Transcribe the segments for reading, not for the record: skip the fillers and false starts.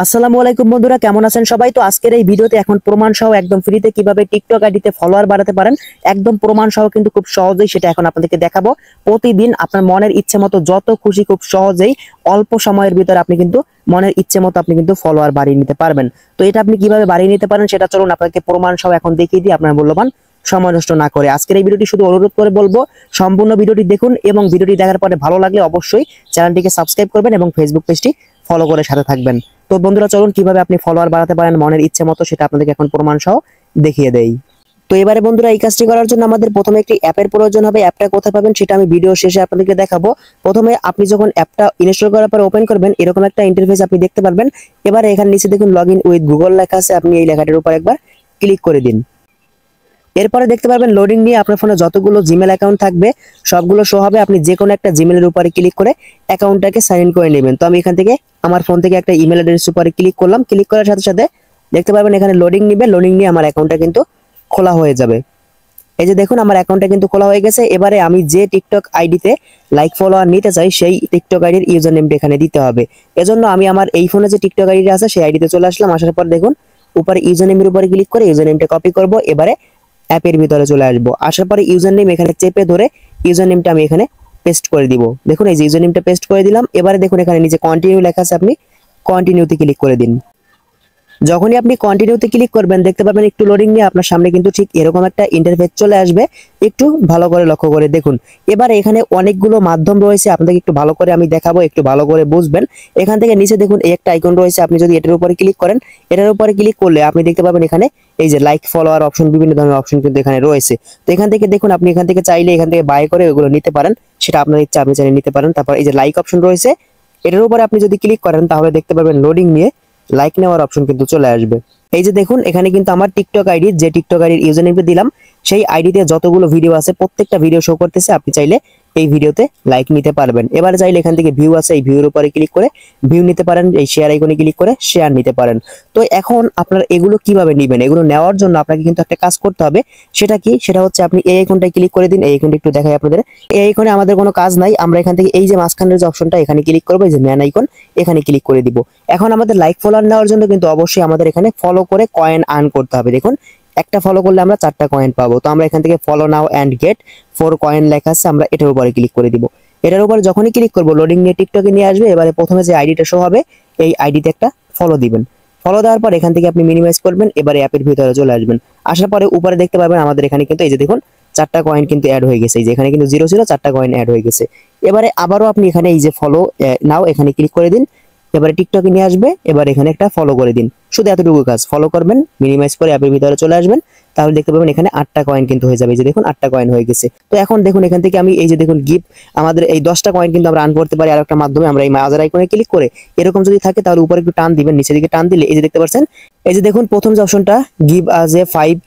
আসসালামু আলাইকুম বন্ধুরা, কেমন আছেন সবাই? তো আজকের এই ভিডিওতে এখন প্রমাণ সহ একদম ফ্রিতে কিভাবে টিকটক আইডিতে ফলোয়ার বাড়াতে পারেন, একদম প্রমাণ সহ কিন্তু খুব সহজেই সেটা এখন আপনাদেরকে দেখাবো। প্রতিদিন আপনার মনের ইচ্ছে মতো যত খুশি খুব সহজেই অল্প সময়ের ভিতরে আপনি কিন্তু মনের ইচ্ছে মতো আপনি কিন্তু ফলোয়ার বাড়িয়ে নিতে পারবেন। তো এটা আপনি কিভাবে বাড়িয়ে নিতে পারেন সেটা চলুন আপনাকে প্রমাণ সহ এখন দেখিয়ে দিই, আপনার মূল্যবান সময় নষ্ট না করে। আজকের এই ভিডিওটি শুধু অনুরোধ করে বলবো, সম্পূর্ণ ভিডিওটি দেখুন এবং ভিডিওটি দেখার পরে ভালো লাগলে অবশ্যই চ্যানেলটিকে সাবস্ক্রাইব করবেন এবং ফেসবুক পেজটি ফলো করে সাথে থাকবেন। তো বন্ধুরা চলুন কিভাবে আপনি ফলোয়ার বাড়াতে পারেন মনের ইচ্ছে মতো সেটা আপনাদেরকে এখন প্রমাণ সহ দেখিয়ে দেই। তো এবারে বন্ধুরা এই কাজটি করার জন্য আমাদের প্রথমে একটি অ্যাপের প্রয়োজন হবে। অ্যাপটা কোথায় পাবেন সেটা আমি ভিডিও শেষে আপনাদেরকে দেখাবো। প্রথমে আপনি যখন অ্যাপটা ইনস্টল করার পর ওপেন করবেন, এরকম একটা ইন্টারফেস আপনি দেখতে পারবেন। এবারে এখানে নিচে দেখুন লগইন উইথ গুগল লেখা আছে, আপনি এই লেখাটির উপর একবার ক্লিক করে দিন। এরপরে দেখতে পারবেন লোডিং নিয়ে আপনার ফোনে যতগুলো জিমেল অ্যাকাউন্ট থাকবে সবগুলো শো হবে। আপনি যে কোনো একটা জিমেলের উপরে ক্লিক করে অ্যাকাউন্টটাকে সাইন ইন করে নেবেন। তো আমি এখান থেকে আমার ফোন থেকে একটা ইমেল অ্যাড্রেস উপরে ক্লিক করলাম। ক্লিক করার সাথে সাথে দেখতে পারবেন এখানে লোডিং নিবে, লোডিং নিয়ে আমার অ্যাকাউন্টটা কিন্তু খোলা হয়ে যাবে। এই যে দেখুন আমার অ্যাকাউন্টটা কিন্তু খোলা হয়ে গেছে। এবারে আমি যে টিকটক আইডিতে লাইক ফলোয়ার নিতে চাই সেই টিকটক আইডির ইউজার নেমটা এখানে দিতে হবে। এজন্য আমি আমার এই ফোনে যে টিকটক আইডি আছে সেই আইডিতে চলে আসলাম। আসার পর দেখুন উপরে ইউজার নেমের উপরে ক্লিক করে ইউজার নেমটা কপি করব। এবারে অ্যাপের ভিতরে চলে আসবো। আসার পরে ইউজার নেম এখানে চেপে ধরে ইউজার নেমটা আমি এখানে পেস্ট করে দিব। দেখুন এই যে ইউজার নেমটা পেস্ট করে দিলাম। এবারে দেখুন এখানে নিচে কন্টিনিউ লেখা আছে, আপনি কন্টিনিউতে ক্লিক করে দিন। যখনই আপনি কন্টিনিউতে ক্লিক করবেন দেখতে পাবেন একটু লোডিং নিয়ে আপনার সামনে কিন্তু ঠিক এরকম একটা ইন্টারফেস চলে আসবে। একটু ভালো করে লক্ষ্য করে দেখুন। এবার এখানে অনেকগুলো মাধ্যম রয়েছে, আপনাদেরকে একটু ভালো করে আমি দেখাবো, একটু ভালো করে বুঝবেন। এখান থেকে নিচে দেখুন এই একটা আইকন রয়েছে, আপনি যদি এটার উপরে ক্লিক করেন, এটার উপরে ক্লিক করলে আপনি দেখতে পাবেন এখানে এই যে লাইক ফলোয়ার অপশন, বিভিন্ন ধরনের অপশন কিন্তু এখানে রয়েছে। তো এখান থেকে দেখুন আপনি এখান থেকে চাইলে এখান থেকে বাই করে ওগুলো নিতে পারেন, সেটা আপনার ইচ্ছা, আপনি চাইলে নিতে পারেন। তারপর এই যে লাইক অপশন রয়েছে, এটার উপরে আপনি যদি ক্লিক করেন তাহলে দেখতে পারবেন লোডিং নিয়ে লাইক নেওয়ার অপশন কিন্তু চলে আসবে। এই যে দেখুন এখানে কিন্তু আমার টিকটক আইডি, যে টিকটক আইডির ইউজার নেমটা দিলাম সেই আইডিতে যতগুলো ভিডিও আছে প্রত্যেকটা ভিডিও শো করতেছে। আপনি চাইলে এই ভিডিওতে লাইক নিতে পারবেন। এবারে চাইলে এখান থেকে ভিউ আছে, এই ভিউর উপরে ক্লিক করে ভিউ নিতে পারেন, এই শেয়ার আইকনে ক্লিক করে শেয়ার নিতে পারেন। তো এখন আপনারা এগুলো কিভাবে নেবেন, এগুলো নেওয়ার জন্য আপনাকে কিন্তু একটা কাজ করতে হবে। সেটা কি? সেটা হচ্ছে আপনি এই আইকনটায় ক্লিক করে দিন। এই আইকনটা একটু দেখাই আপনাদের। এই আইকনে আমাদের কোনো কাজ নাই, আমরা এখান থেকে এই যে মাঝখানের যে অপশনটা এখানে ক্লিক করবো, এই যে ম্যান আইকন এখানে ক্লিক করে দিব। এখন আমাদের লাইক ফলোয়ার নেওয়ার জন্য কিন্তু অবশ্যই আমাদের এখানে ফলো করে কয়েন আর্ন করতে হবে। দেখুন একটা ফলো করলে আমরা 4টা কয়েন পাবো। তো আমরা এখান থেকে follow now and get 4 coin লেখা আছে, আমরা এটার উপরে ক্লিক করে দিব। এটার উপরে যখনই ক্লিক করব লোডিং নিয়ে টিকটকে নিয়ে আসবে। এবারে প্রথমে যে আইডিটা শো হবে এই আইডিতে একটা ফলো দিবেন। ফলো দেওয়ার পর এখান থেকে আপনি মিনিমাইজ করবেন। এবারে অ্যাপের ভিতরে চলে আসবেন। আসার পরে উপরে দেখতে পাবেন আমাদের এখানে কিন্তু এই যে দেখুন 4টা কয়েন কিন্তু অ্যাড হয়ে গেছে। এই যে এখানে কিন্তু 0 ছিল, 4টা কয়েন অ্যাড হয়ে গেছে। এবারে আবারও আপনি এখানে এই যে ফলো নাও এখানে ক্লিক করে দিন। এবারে টিকটকে নিয়ে আসবে। এবার এখানে একটা ফলো করে দিন। শুধু এতটুকু কাজ, ফলো করবেন, মিনিমাইজ করে অ্যাপের ভিতরে চলে আসবেন। তাহলে দেখতে পাবেন এখানে 8টা কয়েন কিন্তু হয়ে যাবে। এই যে দেখুন 8টা কয়েন হয়ে গেছে। তো এখন দেখুন এখান থেকে আমি এই যে দেখুন গিফট আমাদের এই 10টা কয়েন কিন্তু আমরা আর্ন করতে পারি আরেকটা মাধ্যমে। আমরা এই মাউজার আইকনে ক্লিক করে এরকম যদি থাকে তাহলে উপরে একটু টান দিবেন, নিচের দিকে টান দিলে এই যে দেখতে পাচ্ছেন এই যে দেখুন প্রথম যে অপশনটা গিভ আজ এ 5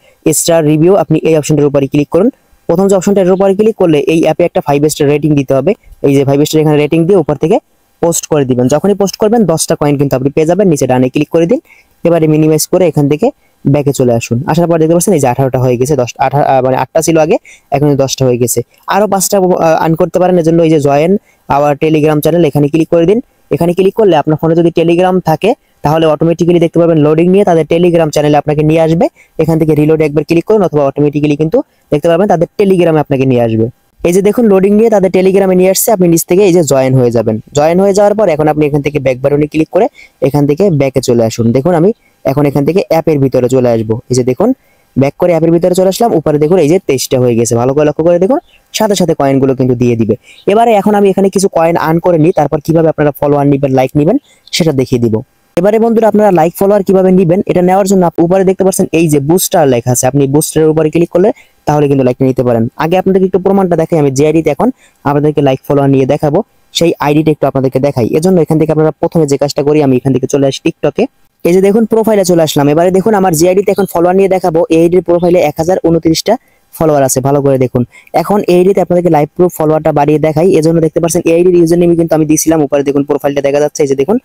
স্টার রিভিউ, আপনি এই অপশনটার উপরে ক্লিক করুন। প্রথম যে অপশনটার উপরে ক্লিক করলে এই অ্যাপে একটা 5 স্টার রেটিং দিতে হবে। এই যে 5 স্টার এখানে রেটিং দিয়ে উপর থেকে পোস্ট করে দিবেন। যখনই পোস্ট করবেন 10টা কয়েন কিন্তু আপনি পেয়ে যাবেন। নিচে ডানে ক্লিক করে দিন। এবারে মিনিমাইজ করে এখান থেকে ব্যাকে চলে আসুন। আসার পর দেখতে পাচ্ছেন এই যে 18টা হয়ে গেছে। 10 18 মানে 8টা ছিল আগে, এখন 10টা হয়ে গেছে। আরো 5টা আর্ন করতে পারেন। এজন্য এই যে জয়েন আওয়ার টেলিগ্রাম চ্যানেল এখানে ক্লিক করে দিন। এখানে ক্লিক করলে আপনার ফোনে যদি টেলিগ্রাম থাকে তাহলে অটোমেটিক্যালি দেখতে পাবেন লোডিং নিয়ে তাদের টেলিগ্রাম চ্যানেলে আপনাকে নিয়ে আসবে। এখান থেকে রিলোড একবার ক্লিক করুন অথবা অটোমেটিক্যালি কিন্তু দেখতে পাবেন তাদের টেলিগ্রামে আপনাকে নিয়ে আসবে। এই যে দেখুন লোডিং নিয়ে তাদের টেলিগ্রামে নিয়ে আসছে। আপনি নিচ থেকে এই যে জয়েন হয়ে যাবেন। জয়েন হয়ে যাওয়ার পর এখন আপনি এখান থেকে ব্যাক বাটনে ক্লিক করে এখান থেকে ব্যাকে চলে আসুন। দেখুন আমি এখন এখান থেকে অ্যাপের ভিতরে চলে আসবো। এই যে দেখুন ব্যাক করে অ্যাপের ভিতরে চলে আসলাম। উপরে দেখুন এই যে 23টা হয়ে গেছে। ভালো করে লক্ষ্য করে দেখুন, সাথে সাথে কয়েনগুলো কিন্তু দিয়ে দিবে। এবারে এখন আমি এখানে কিছু কয়েন আর্ন করে নিই, তারপর কিভাবে আপনারা ফলোয়ার নেবেন, লাইক নেবেন সেটা দেখিয়ে দিব। এবারে বন্ধুরা আপনারা লাইক ফলোয়ার কিভাবে নেবেন এটা নেওয়ার জন্য উপরে দেখতে পাচ্ছেন এই যে বুস্টার লেখা আছে, আপনি বুস্টারের উপরে ক্লিক করলে তাহলে কিন্তু লাইক নিতে পারেন। আগে আপনাদেরকে একটু প্রমাণটা দেখাই, আমি যে আইডিতে এখন আপনাদেরকে লাইক ফলোয়ার নিয়ে দেখাবো সেই আইডিটা একটু আপনাদেরকে দেখাই। এজন্য এখান থেকে আপনারা প্রথমে যে কাজটা করি, আমি এখান থেকে চলে আসি টিকটকে। এই যে দেখুন প্রোফাইলে চলে আসলাম। এবারে দেখুন আমার যে আইডিতে এখন ফলোয়ার নিয়ে দেখাবো এই আইডির প্রোফাইলে 1029টা ফলোয়ার আছে। ভালো করে দেখুন। এখন এই আইডিতে আপনাদেরকে লাইভ প্রুফ ফলোয়ারটা বাড়িয়ে দেখাই। এজন্য দেখতে পাচ্ছেন এই আইডির ইউজার নেম কিন্তু আমি দিয়েছিলাম। উপরে দেখুন প্রোফাইলটা দেখা যাচ্ছে। এই যে দেখুন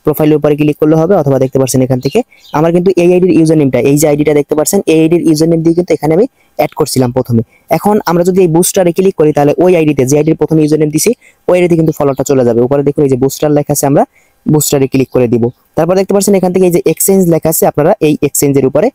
প্রোফাইলের উপরে ক্লিক করলে হবে, অথবা দেখতে পাচ্ছেন এখান থেকে আমার কিন্তু এই আইডির ইউজার নেমটা, এই যে আইডিটা দেখতে পাচ্ছেন এই আইডির ইউজার নেম দিয়ে কিন্তু এখানে আমি অ্যাড করছিলাম প্রথমে। এখন আমরা যদি এই বুস্টারে ক্লিক করি তাহলে ওই আইডিতে যে আইডির প্রথম ইউজার নেম দিছি ওই আইডিতে কিন্তু ফলোটা চলে যাবে। উপরে দেখুন এই যে বুস্টার লেখা আছে, আমরা বুস্টারে ক্লিক করে দিব। তারপর দেখতে পাচ্ছেন এখান থেকে এই যে এক্সচেঞ্জ লেখা আছে, আপনারা এই এক্সচেঞ্জের উপরে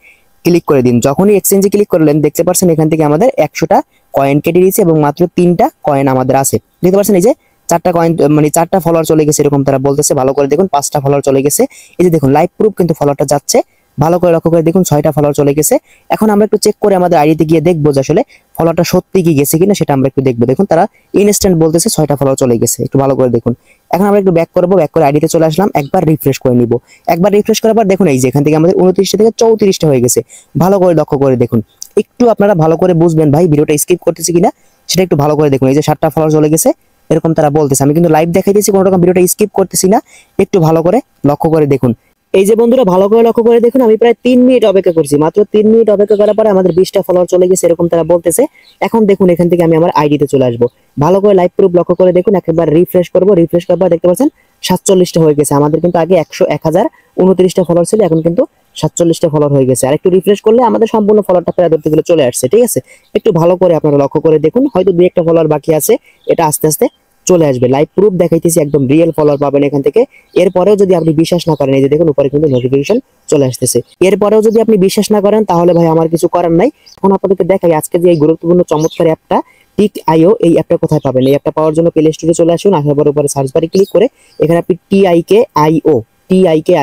ক্লিক করে দিন। যখনই এক্সচেঞ্জে ক্লিক করলেন দেখতে পাচ্ছেন এখান থেকে আমাদের 100টা কয়েন কেটে দিয়েছে এবং মাত্র 3টা কয়েন আমাদের আছে। দেখতে পাচ্ছেন এই যে 4টা কয়েন মানে 4টা ফলোয়ার চলে গেছে এরকম তারা বলতেছে। ভালো করে দেখুন 5টা ফলোয়ার চলে গেছে। এই যে দেখুন লাইভ প্রুফ কিন্তু ফলোয়ারটা যাচ্ছে, ভালো করে লক্ষ্য করে দেখুন 6টা ফলোয়ার চলে গেছে। এখন আমরা একটু চেক করে আমাদের আইডিতে গিয়ে দেখবো যে আসলে ফলোয়ারটা সত্যি কি গেছে কিনা, সেটা আমরা একটু দেখবো। দেখুন তারা ইনস্ট্যান্ট বলতেছে 6টা ফলোয়ার চলে গেছে, একটু ভালো করে দেখুন। এখন আমরা একটু ব্যাক করবো, ব্যাক করে আইডিতে চলে আসলাম, একবার রিফ্রেশ করে নিব। একবার রিফ্রেশ করার পর দেখুন এই যে এখান থেকে আমাদের 29টা থেকে 34টা হয়ে গেছে। ভালো করে লক্ষ্য করে দেখুন, একটু আপনারা ভালো করে বুঝবেন ভাই ভিডিওটা স্কিপ করতেছি কিনা সেটা একটু ভালো করে দেখুন। এই যে 7টা ফলোয়ার চলে গেছে এরকম তারা বলতেছে, আমি কিন্তু লাইভ দেখাই দিয়েছি, কোনো রকম ভিডিওটা স্কিপ করতেছি না, একটু ভালো করে লক্ষ্য করে দেখুন। এই যে বন্ধুরা ভালো করে লক্ষ্য করে দেখুন, আমি প্রায় 3 মিনিট অপেক্ষা করছি, মাত্র 3 মিনিট অপেক্ষা করার পরে আমাদের 20টা ফলোয়ার চলে গেছে এরকম তারা বলতেছে। এখন দেখুন এখান থেকে আমি আমার আইডিতে চলে আসবো, ভালো করে লাইভ প্রুফ লক্ষ্য করে দেখুন। একবার রিফ্রেশ করবো, রিফ্রেশ করার পর দেখতে পাচ্ছেন 47টা হয়ে গেছে। আমাদের কিন্তু আগে 1029টা ফলোয়ার ছিল, এখন কিন্তু 47টা ফলোয়ার হয়ে গেছে। আর একটু রিফ্রেশ করলে আমাদের সম্পূর্ণ ফলোয়ারটা প্রায় ধরতে গেলে চলে আসছে। ঠিক আছে, একটু ভালো করে আপনারা লক্ষ্য করে দেখুন, হয়তো 2-1টা ফলোয়ার বাকি আছে, এটা আস্তে আস্তে চলে আসবে। লাইভ প্রুফ দেখাইতেছি, একদম রিয়েল ফলোয়ার পাবেন এখান থেকে। এরপরেও যদি আপনি বিশ্বাস না করেন, এই যে দেখুন উপরে কিন্তু নোটিফিকেশন চলে আসতেছে। এরপরেও যদি আপনি বিশ্বাস না করেন তাহলে ভাই আমার কিছু করার নাই। এখন আপনাদেরকে দেখাই আজকে যে এই গুরুত্বপূর্ণ চমৎকার অ্যাপটা টিক.io, এই অ্যাপটা কোথায় পাবেন। এই অ্যাপটা পাওয়ার জন্য প্লে স্টোরে চলে আসুন, আসার পর উপরে সার্চ বারে ক্লিক করে এখানে আপনি টিআইকে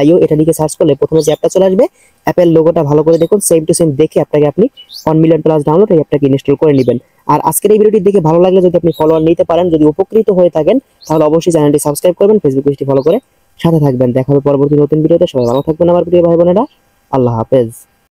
আইও এটা লিখে সার্চ করলে প্রথমে যে অ্যাপটা চলে আসবে, অ্যাপের লোগোটা ভালো করে দেখুন, সেম টু সেম দেখে অ্যাপটাকে আপনি 1 মিলিয়ন প্লাস ডাউনলোড এই অ্যাপটাকে ইনস্টল করে নেবেন। আর আজকের এই ভিডিওটি দেখে ভালো লাগলে যদি আপনি ফলোয়ার নিতে পারেন, যদি উপকৃত হয়ে থাকেন তাহলে অবশ্যই চ্যানেলটি সাবস্ক্রাইব করবেন, ফেসবুক পেজটি ফলো করে সাথে থাকবেন। দেখা হবে পরবর্তী নতুন ভিডিওতে। সবাই ভালো থাকবেন আমার প্রিয় ভাই বোনেরা, আল্লাহ হাফেজ।